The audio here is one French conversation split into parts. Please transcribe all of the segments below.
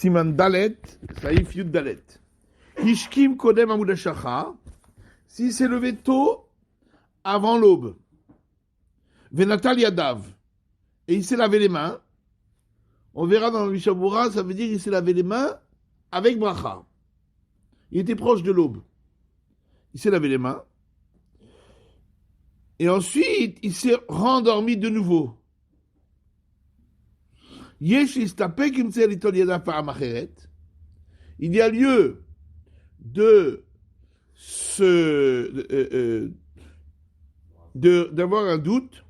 Siman Dalet, Saïf Yud Dalet. Hishkim Kodem Amoud Hashachar, s'il s'est levé tôt avant l'aube. Venatal Yadav, et il s'est lavé les mains. On verra dans le Mishabura, ça veut dire qu'il s'est lavé les mains avec bracha. Il était proche de l'aube. Il s'est lavé les mains. Et ensuite, il s'est rendormi de nouveau. Il y a lieu d'avoir un doute.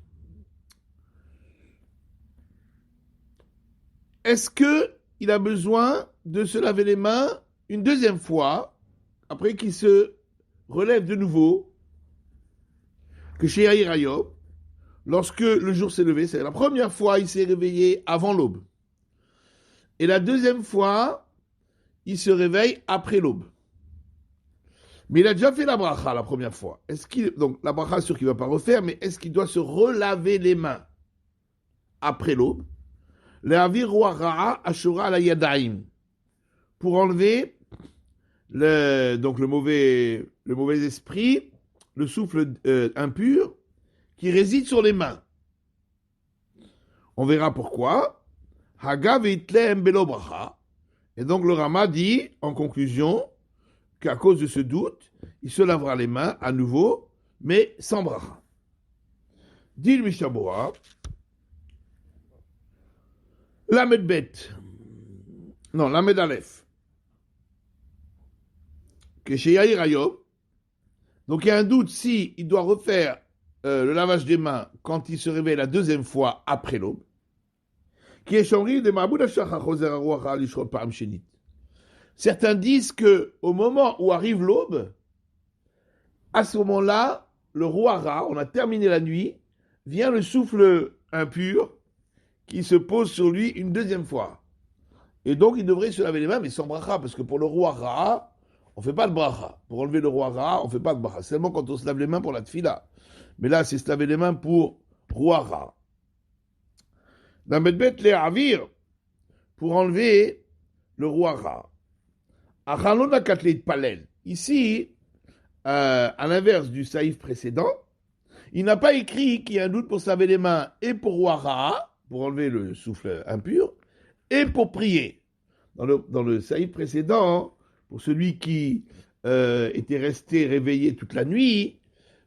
Est-ce qu'il a besoin de se laver les mains une deuxième fois, après qu'il se relève de nouveau, que chez Yair Ayob, lorsque le jour s'est levé, c'est la première fois il s'est réveillé avant l'aube. Et la deuxième fois, il se réveille après l'aube. Mais il a déjà fait la bracha la première fois. Donc la bracha, sûr qu'il ne va pas refaire, mais est-ce qu'il doit se relaver les mains après l'aube? Pour enlever le mauvais esprit, le souffle impur qui réside sur les mains. On verra pourquoi. Et donc le Rama dit en conclusion qu'à cause de ce doute, il se lavera les mains à nouveau, mais sans bracha. Dit le Mishabura, Lamed Aleph, que chez Yair Ayob, donc il y a un doute si il doit refaire le lavage des mains quand il se réveille la deuxième fois après l'aube, qui est changé de Ma'aboud Hashachar Choser Haruach Ha'Lishrot Pa'am Shenit. Certains disent que au moment où arrive l'aube, à ce moment-là, le Ruara, on a terminé la nuit, vient le souffle impur qui se pose sur lui une deuxième fois. Et donc il devrait se laver les mains, mais sans bracha, parce que pour le Ruara, on ne fait pas de bracha. Pour enlever le Ruara, on ne fait pas de bracha. Seulement quand on se lave les mains pour la tfila. Mais là, c'est se laver les mains pour Ruara. Dans Medbet les Avir, pour enlever le Ruara. Achalona Katleit Palel. Ici, à l'inverse du saïf précédent, il n'a pas écrit qu'il y a un doute pour se laver les mains et pour Ruara, pour enlever le souffle impur, et pour prier. Dans le saïf précédent, pour celui qui était resté réveillé toute la nuit,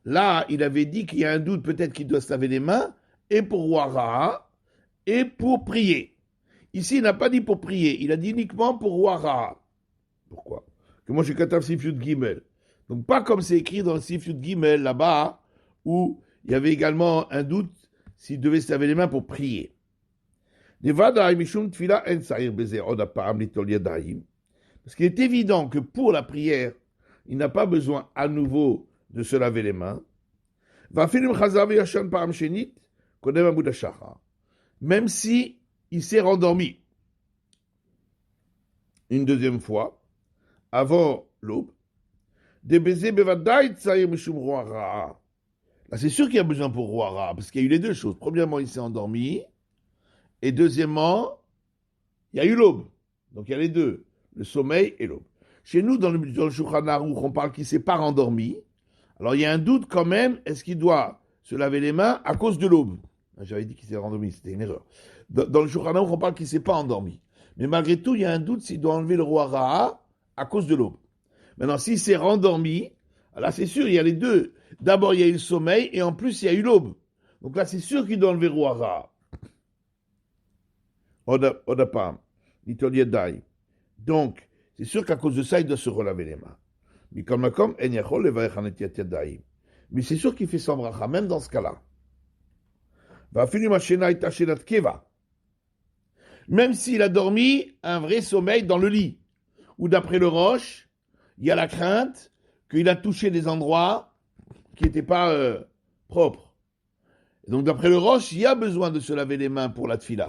là, il avait dit qu'il y a un doute, peut-être qu'il doit se laver les mains, et pour Wara, et pour prier. Ici, il n'a pas dit pour prier, il a dit uniquement pour Wara. Pourquoi? Que moi, j'ai Katav Sifyut Gimel. Donc, pas comme c'est écrit dans Sifyut Gimel, là-bas, où il y avait également un doute s'il devait se laver les mains pour prier. Parce qu'il est évident que pour la prière, il n'a pas besoin à nouveau de se laver les mains. Même si il s'est rendormi une deuxième fois, avant l'aube, là c'est sûr qu'il y a besoin pour Ruara, parce qu'il y a eu les deux choses. Premièrement, il s'est endormi, et deuxièmement, il y a eu l'aube. Donc il y a les deux, le sommeil et l'aube. Chez nous, dans le Shulchan Aruch, on parle qu'il ne s'est pas rendormi. Alors il y a un doute quand même, est-ce qu'il doit se laver les mains à cause de l'aube? J'avais dit qu'il s'est rendormi, c'était une erreur. Dans le Shulchan Aruch, on parle qu'il ne s'est pas endormi. Mais malgré tout, il y a un doute s'il doit enlever le Ruara à cause de l'aube. Maintenant, s'il s'est rendormi, là c'est sûr, il y a les deux. D'abord, il y a eu le sommeil, et en plus, il y a eu l'aube. Donc là, c'est sûr qu'il doit enlever le Ruara. Odapam, Nitoliedai. Donc, c'est sûr qu'à cause de ça, il doit se relaver les mains. Mais c'est sûr qu'il fait sans bracha, même dans ce cas-là. Même s'il a dormi un vrai sommeil dans le lit, où d'après le Roche, il y a la crainte qu'il a touché des endroits qui n'étaient pas propres. Et donc d'après le Roche, il y a besoin de se laver les mains pour la tfila.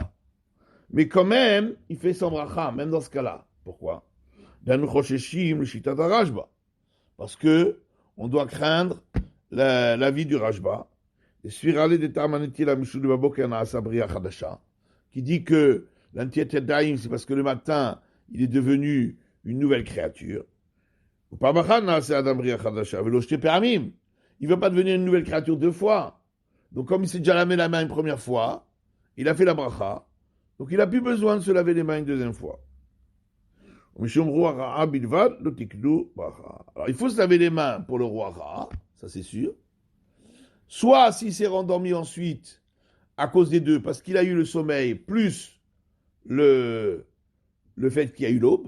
Mais quand même, il fait sans bracha, même dans ce cas-là. Pourquoi? Parce que on doit craindre la vie du Rajba. Qui dit que l'Antiet Daim, c'est parce que le matin, il est devenu une nouvelle créature. Il ne veut pas devenir une nouvelle créature deux fois. Donc comme il s'est déjà lavé la main une première fois, il a fait la bracha, donc il n'a plus besoin de se laver les mains une deuxième fois. Alors il faut se laver les mains pour le roi Ra, ça c'est sûr. Soit s'il s'est rendormi ensuite, à cause des deux, parce qu'il a eu le sommeil, plus le fait qu'il y a eu l'aube.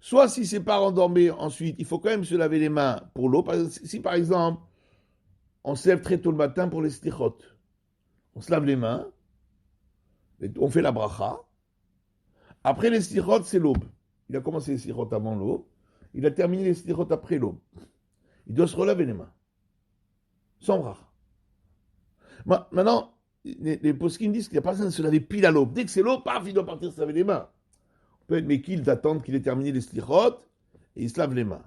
Soit s'il ne s'est pas rendormi ensuite, il faut quand même se laver les mains pour l'aube. Si par exemple, on se lève très tôt le matin pour les slichot, on se lave les mains, on fait la bracha. Après les slichot, c'est l'aube. Il a commencé les slichot avant l'aube. Il a terminé les slichot après l'aube. Il doit se relaver les mains. Sans bracha. Maintenant, les poskim disent qu'il n'y a pas besoin de se laver pile à l'aube. Dès que c'est l'aube, paf, il doit partir se laver les mains. On peut être méquille d'attendre qu'il ait terminé les slichot et il se lave les mains.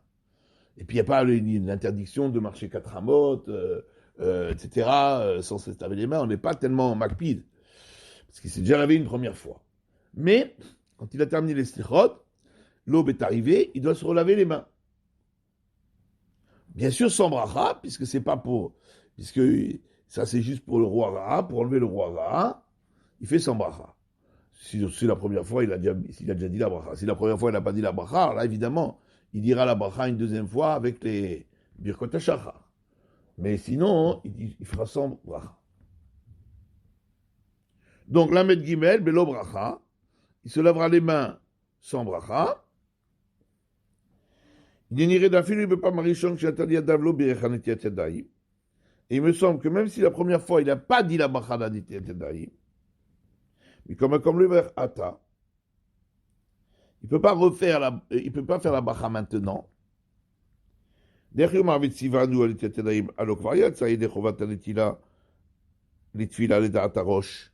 Et puis il n'y a pas l'interdiction de marcher 4 amot, etc., sans se laver les mains. On n'est pas tellement makpid. Parce qu'il s'est déjà lavé une première fois. Mais, quand il a terminé les slichot, l'aube est arrivée, il doit se relaver les mains. Bien sûr, sans bracha, puisque c'est pas pour. Puisque ça, c'est juste pour le roi Ra, pour enlever le roi Ra, il fait sans bracha. Si la première fois, il a déjà dit la bracha. Si la première fois, il n'a pas dit la bracha, alors là, évidemment, il dira la bracha une deuxième fois avec les birkot hashachar. Mais sinon, il fera sans bracha. Donc, Lamed Gimel, Belo bracha, il se lavera les mains sans bracha. Il n'irait d'affilu, il ne peut pas marichon que j'attendais à Davlo, Birechanet Yatadaïm. Et il me semble que même si la première fois, il n'a pas dit la bracha d'Adit Yatadaïm, mais comme le vers Ata, il ne peut pas faire la bracha maintenant. Derrière Marvit Sivanu, Adit Yatadaïm, Alokvariat, ça y est, Dechovat Aditila, Litfila, Ledat Roche.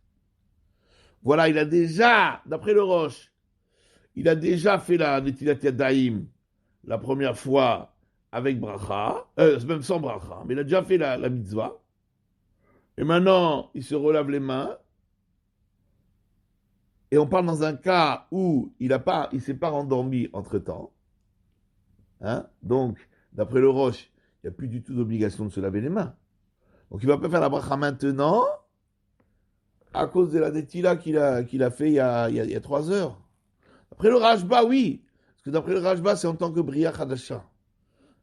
Voilà, il a déjà, d'après le Roche, il a déjà fait la Netilat Yadayim la première fois avec bracha, même sans bracha, mais il a déjà fait la mitzvah. Et maintenant, il se relave les mains. Et on parle dans un cas où il ne s'est pas rendormi entre-temps. Hein? Donc, d'après le Roche, il n'y a plus du tout d'obligation de se laver les mains. Donc, il ne va pas faire la bracha maintenant à cause de la netila qu'il a fait il y a 3 heures. D'après le Rashba, oui. Parce que d'après le Rashba, c'est en tant que Bria Khadasha.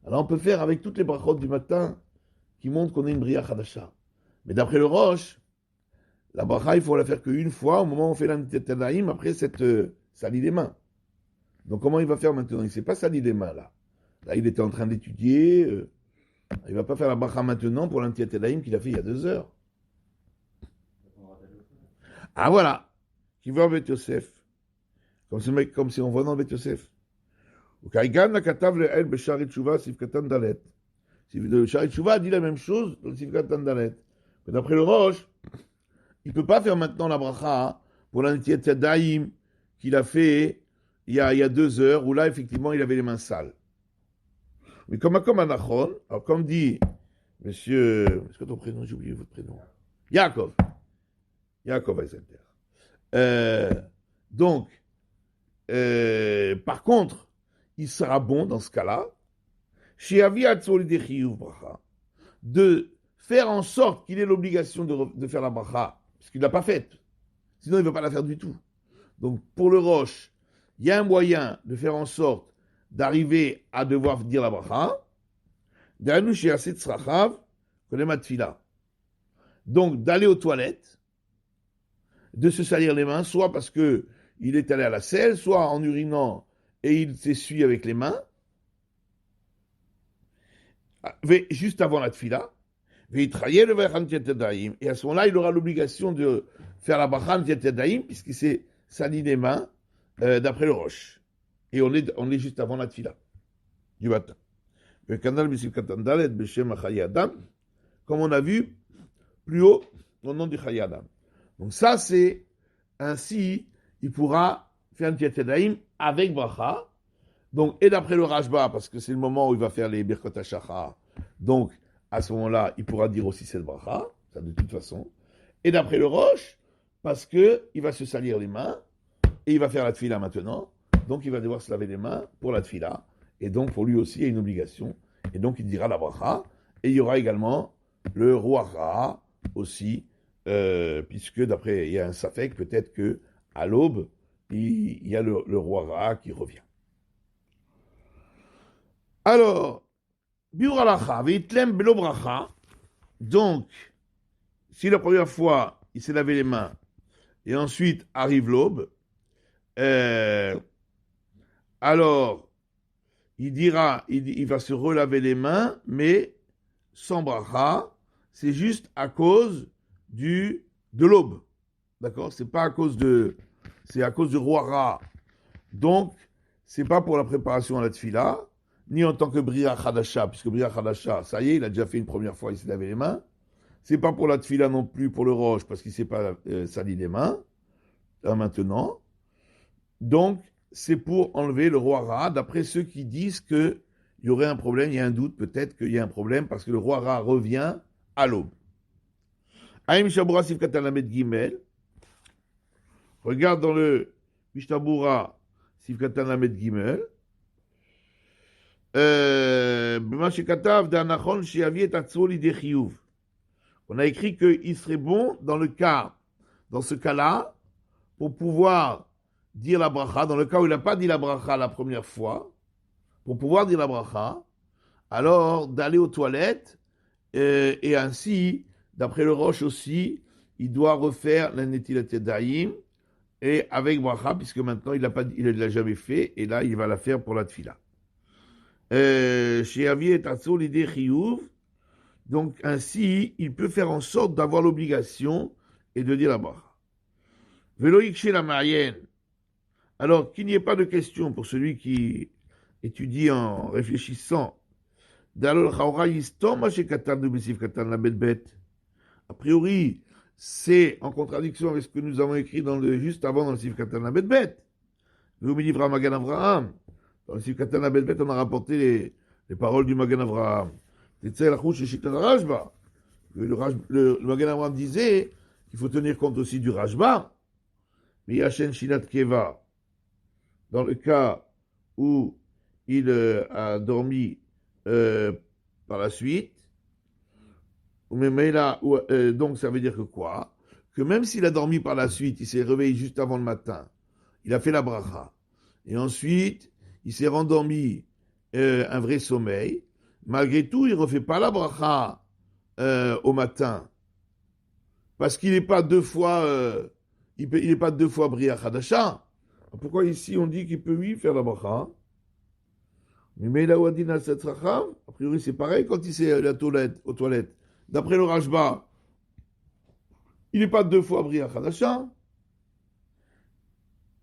Alors on peut faire avec toutes les brachot du matin qui montrent qu'on est une Bria Khadasha. Mais d'après le Roche, la bracha, il faut la faire qu'une fois au moment où on fait l'Anitetaïm, après cette salit les mains. Donc comment il va faire maintenant? Il ne s'est pas sali les mains là. Là, il était en train d'étudier. Il ne va pas faire la bracha maintenant pour l'Anitetaïm qu'il a fait il y a 2 heures. Ah voilà. Qui va en Bet Yosef. Comme si on voit dans Bet Yosef. Ukaigan la katav le el b'shari tshuva sivkatan dalet. Le shari tshuva dit la même chose dans le sivkatan dalet. Mais d'après le Roche, il ne peut pas faire maintenant la bracha pour l'anitiet daïm qu'il a fait il y a 2 heures, où là, effectivement, il avait les mains sales. Mais comme Anachon, alors comme dit monsieur, est-ce que ton prénom, j'ai oublié votre prénom? Yaakov Eisenter. Donc, par contre, il sera bon dans ce cas-là, de faire en sorte qu'il ait l'obligation de faire la bracha, parce qu'il ne l'a pas faite. Sinon, il ne veut pas la faire du tout. Donc, pour le Roche, il y a un moyen de faire en sorte d'arriver à devoir dire la bracha. Donc, d'aller aux toilettes, de se salir les mains, soit parce que il est allé à la selle, soit en urinant et il s'essuie avec les mains, juste avant la tfila, et à ce moment-là, il aura l'obligation de faire la bracha Netiat puisqu'il s'est sali les mains d'après le Roche. Et on est juste avant la tfila du matin. Comme on a vu plus haut au nom du Chayadam. Donc ça, c'est ainsi, il pourra faire Netiat avec bracha. Donc, et d'après le Rashba, parce que c'est le moment où il va faire les Birkot HaShachar, donc à ce moment-là, il pourra dire aussi cette bracha, ça de toute façon. Et d'après le Roche, parce que il va se salir les mains, et il va faire la tfila maintenant. donc il va devoir se laver les mains pour la tfila, et donc pour lui aussi il y a une obligation, et donc il dira la bracha, et il y aura également le roara aussi, puisque d'après, il y a un safek, peut-être que à l'aube, il y a le roara qui revient. Alors, biur alacha, veitlem belo bracha, donc, si la première fois, il s'est lavé les mains, et ensuite arrive l'aube, alors, il va se relaver les mains, mais sans bracha, c'est juste à cause de l'aube. D'accord? C'est pas à cause c'est à cause du roara. Donc, c'est pas pour la préparation à la tfila, ni en tant que Bria Khadasha, puisque Bria Khadasha, ça y est, il a déjà fait une première fois, il s'est lavé les mains. C'est pas pour la tfila non plus, pour le roche, parce qu'il s'est pas sali les mains, maintenant. Donc, c'est pour enlever le roara, d'après ceux qui disent qu'il y aurait un problème, il y a un doute, peut-être qu'il y a un problème, parce que le roara revient à l'aube. Aïm Shabura Sifkatan Lamed Gimel. Regarde dans le Mishtabura Sifkatan Lamed Gimel. On a écrit qu'il serait bon dans ce cas-là, pour pouvoir dire la bracha, dans le cas où il n'a pas dit la bracha la première fois, pour pouvoir dire la bracha, alors d'aller aux toilettes, et ainsi, d'après le Roche aussi, il doit refaire la Netilat Yadayim, et avec bracha, puisque maintenant il ne l'a jamais fait, et là il va la faire pour la tfila. Donc ainsi, il peut faire en sorte d'avoir l'obligation et de dire la bracha. Veloïk chez la marienne. Alors qu'il n'y ait pas de question pour celui qui étudie en réfléchissant. A priori, c'est en contradiction avec ce que nous avons écrit juste avant dans le Sif Katan la Bet. Dans le Sif Katan la Bet, on a rapporté les paroles du Magan Avraham. Le Magan Avraham disait qu'il faut tenir compte aussi du Rajba. Mais Yashen Shinat Keva, dans le cas où il a dormi par la suite, donc ça veut dire que quoi? Que même s'il a dormi par la suite, il s'est réveillé juste avant le matin, il a fait la bracha, et ensuite il s'est rendormi un vrai sommeil, malgré tout il ne refait pas la bracha au matin, parce qu'il n'est pas deux fois Bria Khadasha. Pourquoi ici on dit qu'il peut lui faire la bracha? Mais là où a dit Nasset Racham, a priori c'est pareil quand il s'est aux toilettes. D'après le Rajba, il n'est pas deux fois Bria Khadasha.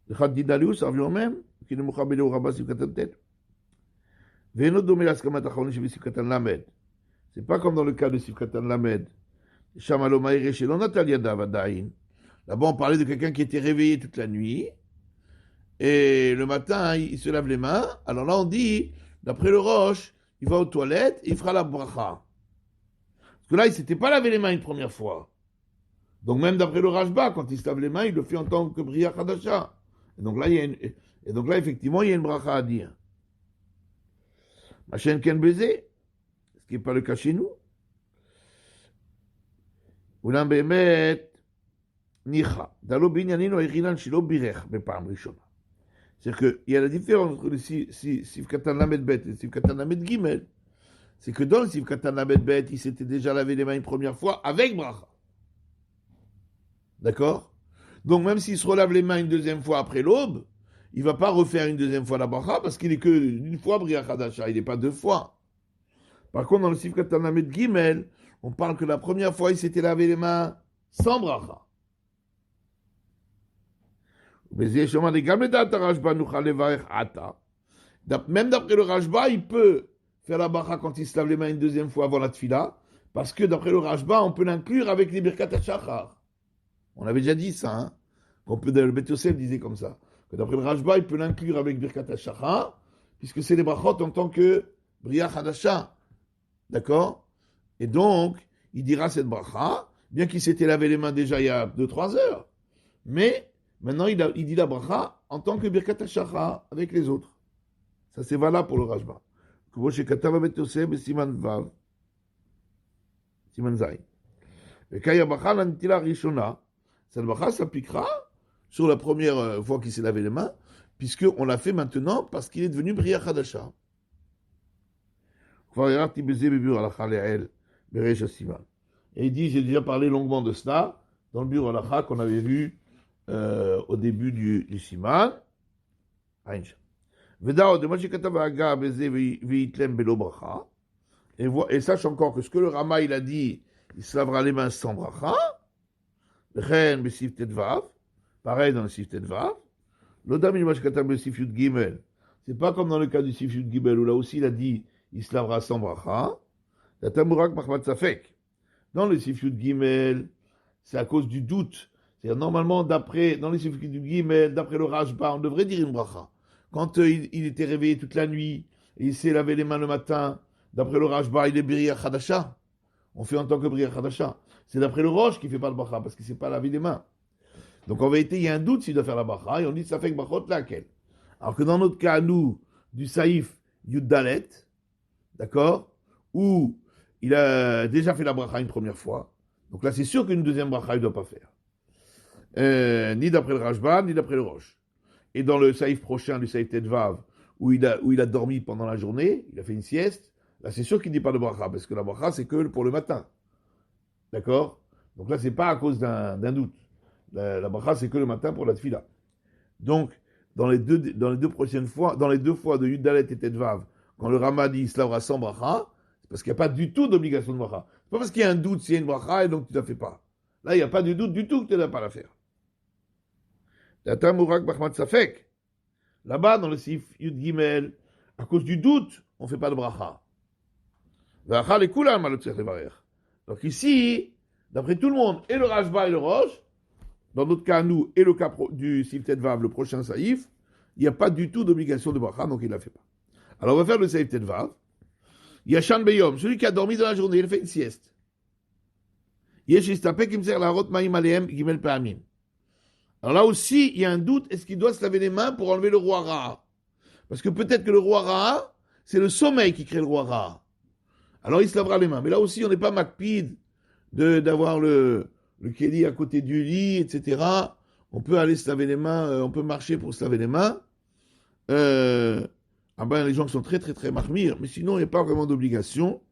Le Khadid Daliou, ça revient au même, qui ne mouchabele au rabat Sivkatan Tet. Veno domé la skamat achronin chez Sivkatan Lamed. C'est pas comme dans le cas de Sivkatan Lamed. Shamalo Maïre chez l'Onatalia Davadaïn. Là-bas, on parlait de quelqu'un qui était réveillé toute la nuit, et le matin, il se lave les mains. Alors là, on dit, d'après le Roche, il va aux toilettes et il fera la bracha. Parce que là, il ne s'était pas lavé les mains une première fois. Donc même d'après le Rajba, quand il se lave les mains, il le fait en tant que Bria Khadasha. Et donc là, effectivement, il y a une bracha à dire. Machen ken baiser, ce qui n'est pas le cas chez nous. Oulam bemet nicha. Dalo binyanino echilan shilo birech bepam rishona. C'est-à-dire qu'il y a la différence entre le Sivkatan Lamed Bet et le Sivkatan Lamed Gimel. C'est que dans le Sivkatan Lamed Bet, il s'était déjà lavé les mains une première fois avec bracha. D'accord? Donc même s'il se relave les mains une deuxième fois après l'aube, il ne va pas refaire une deuxième fois la bracha parce qu'il n'est que une fois Bria Khadasha, il n'est pas deux fois. Par contre, dans le Sivkatan Lamed Gimel, on parle que la première fois, il s'était lavé les mains sans bracha. Même d'après le Rajba, il peut faire la bracha quand il se lave les mains une deuxième fois avant la tfila, parce que d'après le Rajba, on peut l'inclure avec les birkat hashachar. On avait déjà dit ça, hein? Le Bet Yosef disait comme ça, que d'après le Rajba, il peut l'inclure avec birkat hashachar, puisque c'est les brachot en tant que bria hadasha. D'accord? Et donc, il dira cette bracha, bien qu'il s'était lavé les mains déjà il y a 2-3 heures, mais maintenant il dit la bracha en tant que Birkat HaShachar avec les autres. Ça, c'est valable pour le Rajba. Comme chez Katav Abet Yosef et Siman Vav, Siman Zayin. Et Kaya Bacha, la Nitila Rishona, cette Bacha s'appliquera sur la première fois qu'il s'est lavé les mains, puisqu'on l'a fait maintenant parce qu'il est devenu Bria Chadasha. Et il dit, j'ai déjà parlé longuement de cela dans le bureau Halacha qu'on avait vu au début du Siman. Et sache encore que ce que le Rama il a dit, il se lavera les mains sans bracha. Pareil dans le Sif Tetvav. C'est pas comme dans le cas du Sif Yud Gimel où là aussi il a dit il se lavera sans bracha. Dans le Sif Yud Gimel, c'est à cause du doute. C'est-à-dire normalement dans le Sif Yud Gimel, d'après le Rajba, on devrait dire une bracha. Quand il était réveillé toute la nuit et il s'est lavé les mains le matin, d'après le Rajba, il est Bria Chadasha. On fait en tant que Bria Chadasha. C'est d'après le Roche qui ne fait pas le bracha parce qu'il ne s'est pas lavé les mains. Donc en vérité, il y a un doute s'il doit faire la bracha et on dit ça fait que brachot laquelle. Alors que dans notre cas, nous, du Saïf Yud Dalet, d'accord, où il a déjà fait la bracha une première fois, donc là c'est sûr qu'une deuxième bracha il ne doit pas faire. Ni d'après le Rajba, ni d'après le Roche. Et dans le Saïf prochain, du Saïf Tetvav, où il a dormi pendant la journée, il a fait une sieste, là c'est sûr qu'il ne dit pas de bracha, parce que la bracha c'est que pour le matin. D'accord? Donc là c'est pas à cause d'un doute. La bracha c'est que le matin pour la tfila. Donc, dans les deux prochaines fois, dans les deux fois de Yudalet et Tetvav, quand le Rama dit il se lavera sans bracha, c'est parce qu'il n'y a pas du tout d'obligation de bracha. C'est pas parce qu'il y a un doute s'il y a une bracha et donc tu ne la fais pas. Là, il n'y a pas de doute du tout que tu ne dois pas la faire. Là-bas, dans le Sif Yud Gimel, à cause du doute, on ne fait pas de bracha. Donc ici, d'après tout le monde, et le Rajba et le Roche, dans notre cas, nous, et le cas du Sif Tetvav, le prochain Saïf, il n'y a pas du tout d'obligation de bracha, donc il ne la fait pas. Alors on va faire le Saïf Tetvav. Yashan Beyom, celui qui a dormi dans la journée, il fait une sieste. Yeshistapek im ser la rot maïm aleem gimel pa'amim. Alors là aussi, il y a un doute, est-ce qu'il doit se laver les mains pour enlever le roi Ra? Parce que peut-être que le roi Ra, c'est le sommeil qui crée le roi Ra. Alors il se lavera les mains. Mais là aussi, on n'est pas macpide d'avoir le kéli à côté du lit, etc. On peut aller se laver les mains, on peut marcher pour se laver les mains. Les gens qui sont très très très marmires, mais sinon il n'y a pas vraiment d'obligation,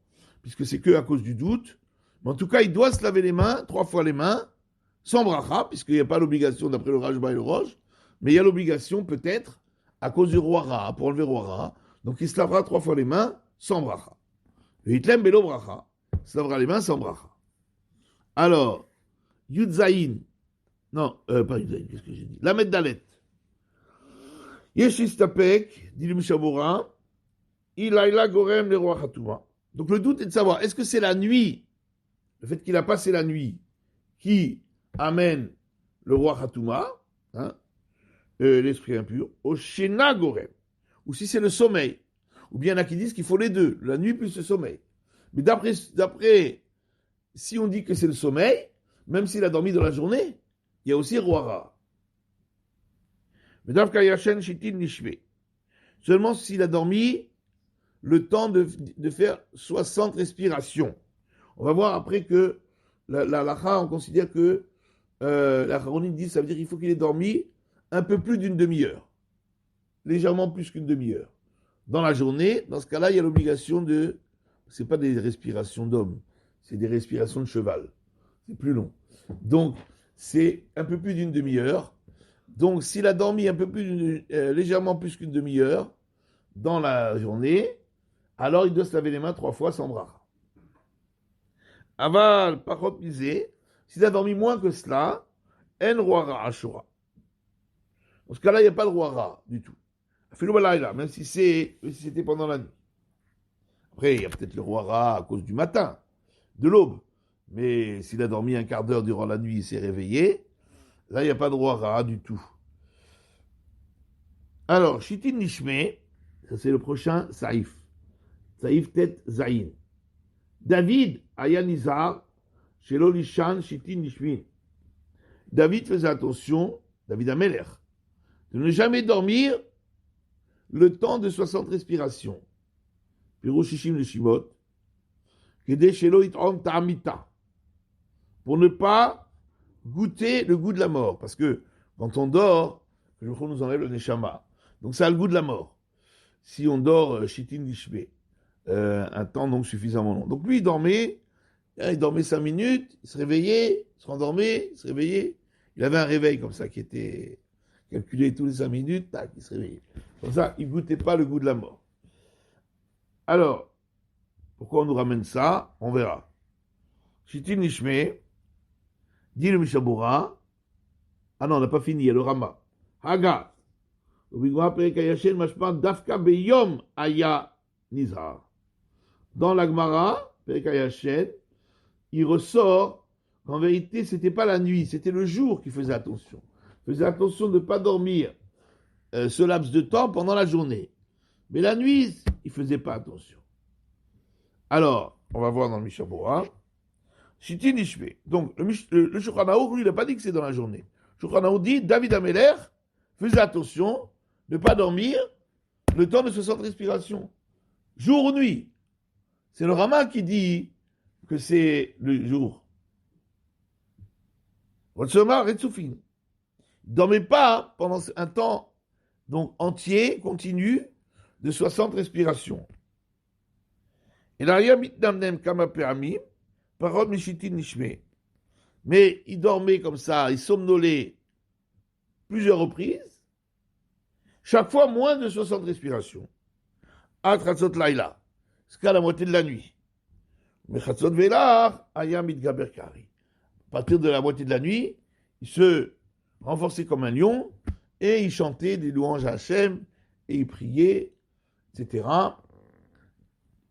puisque c'est que à cause du doute. Mais en tout cas, il doit se laver les mains, 3 fois les mains, sans bracha, puisqu'il n'y a pas l'obligation d'après le Rajba et le Roche, mais il y a l'obligation peut-être à cause du roi Ra, pour enlever le roi Ra. Donc il se lavera 3 fois les mains, sans bracha. Hitlem belo bracha, il se lavera les mains sans bracha. Alors, Yudzaïn, non, pas Yudzaïn, qu'est-ce que j'ai dit? Lamed Dalet. Yeshistapek, dit le Mishabura, Ilaïla Gorem le roi Khatouma. Donc le doute est de savoir, est-ce que c'est la nuit, le fait qu'il a passé la nuit, qui amène le roi Khatouma, l'esprit impur, au Shena Gorem, ou si c'est le sommeil, ou bien il y en a qui disent qu'il faut les deux, la nuit plus le sommeil. Mais d'après, si on dit que c'est le sommeil, même s'il a dormi dans la journée, il y a aussi roi Ra. Seulement s'il a dormi le temps de faire 60 respirations. On va voir après que la lacha, on considère que la Charonite dit, ça veut dire qu'il faut qu'il ait dormi un peu plus d'une demi-heure. Légèrement plus qu'une demi-heure. Dans la journée, dans ce cas-là, il y a l'obligation de... C'est pas des respirations d'homme, c'est des respirations de cheval. C'est plus long. Donc, c'est un peu plus d'une demi-heure. Donc, s'il a dormi un peu plus légèrement plus qu'une demi-heure dans la journée, alors il doit se laver les mains 3 fois sans bracha. Aval, parot misé, s'il a dormi moins que cela, en roi Ra ashura. Dans ce cas-là, il n'y a pas de roi Ra du tout. Même si c'était pendant la nuit. Après, il y a peut-être le roi Ra à cause du matin, de l'aube. Mais s'il a dormi un quart d'heure durant la nuit, il s'est réveillé, là, il n'y a pas de roi Ra du tout. Alors, Shitin Nishme, ça c'est le prochain Saïf. Saïf Tet Zaïn. David Ayanizar, Shelo Lishan Shitin Nishme. David faisait attention, David Ameler, de ne jamais dormir le temps de 60 respirations. Pirouchishim le Shimot, pour ne pas goûter le goût de la mort. Parce que quand on dort, le Jour nous enlève le Neshama. Donc ça a le goût de la mort. Si on dort Shitin Lishbe, un temps donc suffisamment long. Donc lui, il dormait 5 minutes, il se réveillait, il se rendormait, il se réveillait. Il avait un réveil comme ça qui était calculé tous les 5 minutes, tac, il se réveillait. Comme ça, il ne goûtait pas le goût de la mort. Alors, pourquoi on nous ramène ça? On verra. Shitin Lishme, dit le Mishabura. Ah non, on n'a pas fini, il y a le Rama. Hagat. Dans la Gemara, il ressort qu'en vérité, ce n'était pas la nuit, c'était le jour qui faisait attention. Il faisait attention de ne pas dormir ce laps de temps pendant la journée. Mais la nuit, il ne faisait pas attention. Alors, on va voir dans le Mishabura. Shitin Ishme. Donc, le Shulchan Aruch, lui, il n'a pas dit que c'est dans la journée. Le Shulchan Aruch dit, David Ameler faisait attention de ne pas dormir le temps de 60 respirations. Jour ou nuit. C'est le Rama qui dit que c'est le jour. Rotsomar et Tsoufin. Il ne dormait pas pendant un temps donc entier, continu, de 60 respirations. Et l'arrière mitnamnem kama pe'amim, parole mishitin nishme. Mais il dormait comme ça, il somnolait plusieurs reprises, chaque fois moins de 60 respirations. At chatzot laila, jusqu'à la moitié de la nuit. Mais chatzot velar, ayam mitgaber kari. À partir de la moitié de la nuit, il se renforçait comme un lion et il chantait des louanges à Hachem et il priait, etc.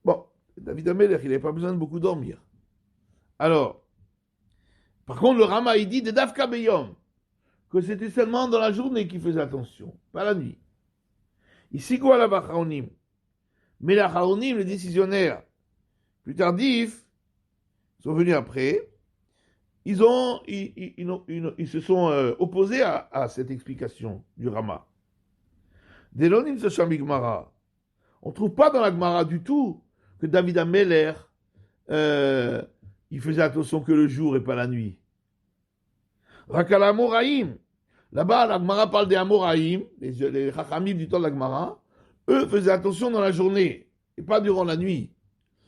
Bon, David Amelech, il n'avait pas besoin de beaucoup dormir. Alors, par contre, le Rama, il dit de Dafka Beyom, que c'était seulement dans la journée qu'il faisait attention, pas la nuit. Ici, quoi la Charonim? Mais la Charonim, les décisionnaires plus tardifs, sont venus après, ils se sont opposés à cette explication du Rama. Delonim Sasham Gemara. On ne trouve pas dans la Gemara du tout que David Ameler, il faisait attention que le jour et pas la nuit. Rakala Amoraïm. Là-bas, la Gemara parle des Amoraïm, les Chachamim du temps de la Gemara. Eux faisaient attention dans la journée et pas durant la nuit.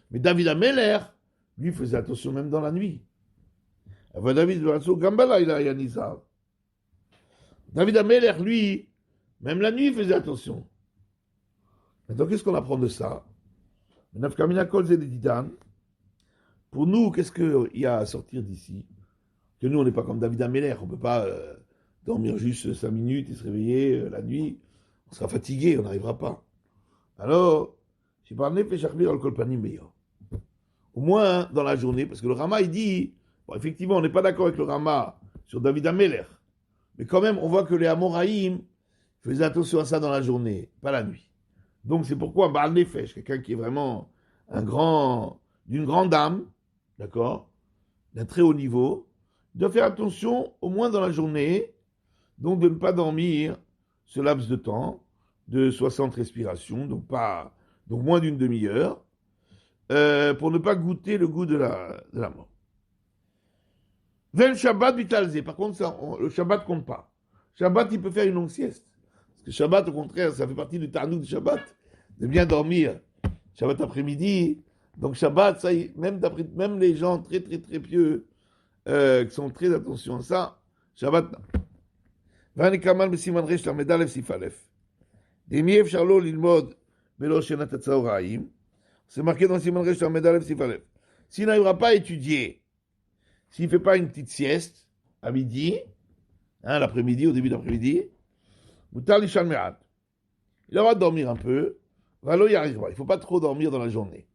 Mais David Ameler, lui, faisait attention même dans la nuit. David Ameler, lui, même la nuit, faisait attention. Maintenant, qu'est-ce qu'on apprend de ça? Pour nous, qu'est-ce qu'il y a à sortir d'ici? Que nous, on n'est pas comme David Ameler. On ne peut pas dormir juste 5 minutes et se réveiller la nuit. On sera fatigué, on n'arrivera pas. Alors, au moins dans la journée, parce que le Rama, il dit, bon, effectivement, on n'est pas d'accord avec le Rama sur David Ameler, mais quand même, on voit que les Amoraïm faisaient attention à ça dans la journée, pas la nuit. Donc, c'est pourquoi Baal Nefesh, quelqu'un qui est vraiment d'une grande âme, d'accord, d'un très haut niveau, doit faire attention, au moins dans la journée, donc de ne pas dormir ce laps de temps de 60 respirations, donc moins d'une demi-heure, pour ne pas goûter le goût de la mort. Vers le Shabbat bitalzé, par contre, le Shabbat compte pas. Shabbat, il peut faire une longue sieste. Parce que Shabbat, au contraire, ça fait partie du Tarnouk du Shabbat, de bien dormir. Shabbat après-midi. Donc Shabbat, ça, même les gens très très très pieux, qui sont très attention à ça, Shabbat, c'est marqué dans Siman Resh Medalev Sifalev. S'il n'arrivera pas à étudier, s'il ne fait pas une petite sieste à midi, l'après-midi, au début d'après-midi, il aura de dormir un peu, il ne faut pas trop dormir dans la journée.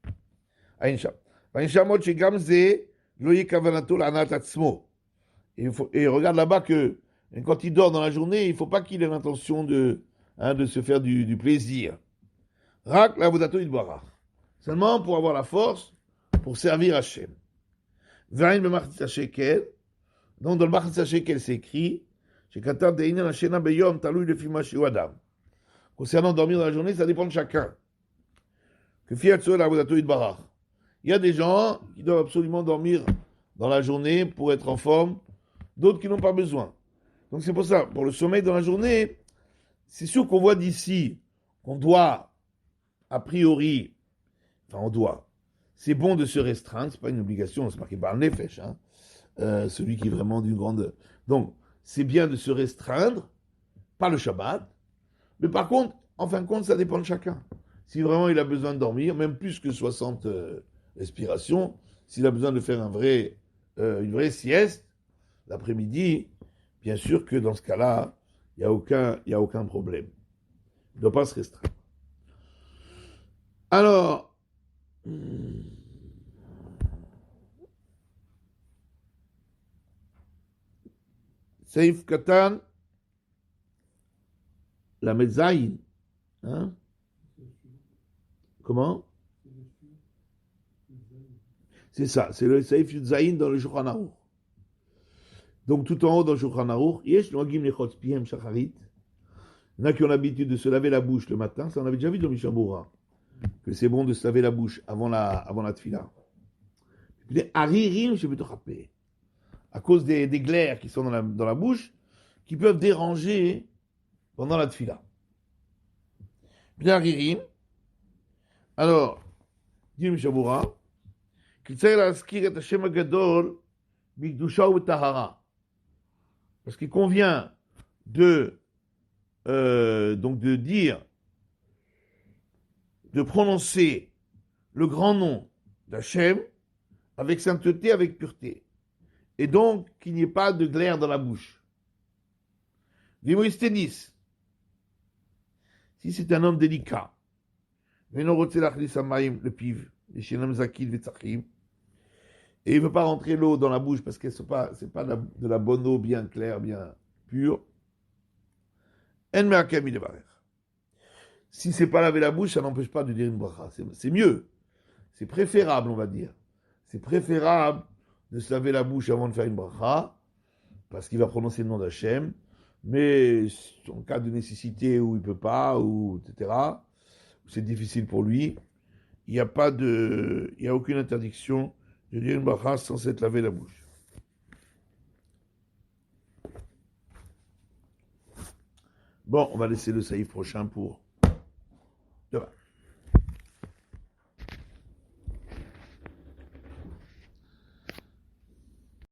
Et regarde là-bas que quand il dort dans la journée, il ne faut pas qu'il ait l'intention de se faire du plaisir. Rak la vodato il boira. Seulement pour avoir la force pour servir Hachem. Donc dans le Machatzah Shekel, c'est écrit Concernant dormir dans la journée, ça dépend de chacun. Il y a des gens qui doivent absolument dormir dans la journée pour être en forme, d'autres qui n'ont pas besoin. Donc c'est pour ça, pour le sommeil dans la journée, c'est sûr qu'on voit d'ici qu'on doit, a priori, enfin on doit, c'est bon de se restreindre, c'est pas une obligation, c'est marqué par le Nefesh, hein, celui qui est vraiment d'une grande... Donc c'est bien de se restreindre, pas le Shabbat, mais par contre, en fin de compte, ça dépend de chacun. Si vraiment il a besoin de dormir, même plus que 60 respirations, s'il a besoin de faire une vraie sieste l'après-midi, bien sûr que dans ce cas-là, il n'y a aucun problème. Il ne doit pas se restreindre. Alors, Saïf Katan, la Medzaïn, hein? Comment? C'est ça, c'est le Saïf Yudzaïn dans le Shulchan Aruch. Donc tout en haut dans le Shulchan Aruch, il y en a qui ont l'habitude de se laver la bouche le matin, ça on avait déjà vu dans Mishabura, que c'est bon de se laver la bouche avant la tefila. Les haririm, je vais te rappeler, à cause des glaires qui sont dans la bouche, qui peuvent déranger pendant la tefila. Bien haririm, alors, dit Mishabura, qu'il s'agit d'azkir et Hashem Agadol, Bigdusha ou Tahara. Parce qu'il convient donc de dire, de prononcer le grand nom d'Hachem avec sainteté, avec pureté. Et donc qu'il n'y ait pas de glaire dans la bouche. Vimoïsténis, si c'est un homme délicat, le piv, les shenam zakil, les tzachim, et il ne veut pas rentrer l'eau dans la bouche parce que c'est pas de la bonne eau bien claire, bien pure. Si c'est pas laver la bouche, ça n'empêche pas de dire une bracha. C'est mieux. C'est préférable, on va dire. C'est préférable de se laver la bouche avant de faire une bracha, parce qu'il va prononcer le nom d'Hachem. Mais en cas de nécessité où il ne peut pas, etc., où c'est difficile pour lui, il n'y a aucune interdiction de dire une bracha sans s'être lavé la bouche. Bon, on va laisser le saïf prochain pour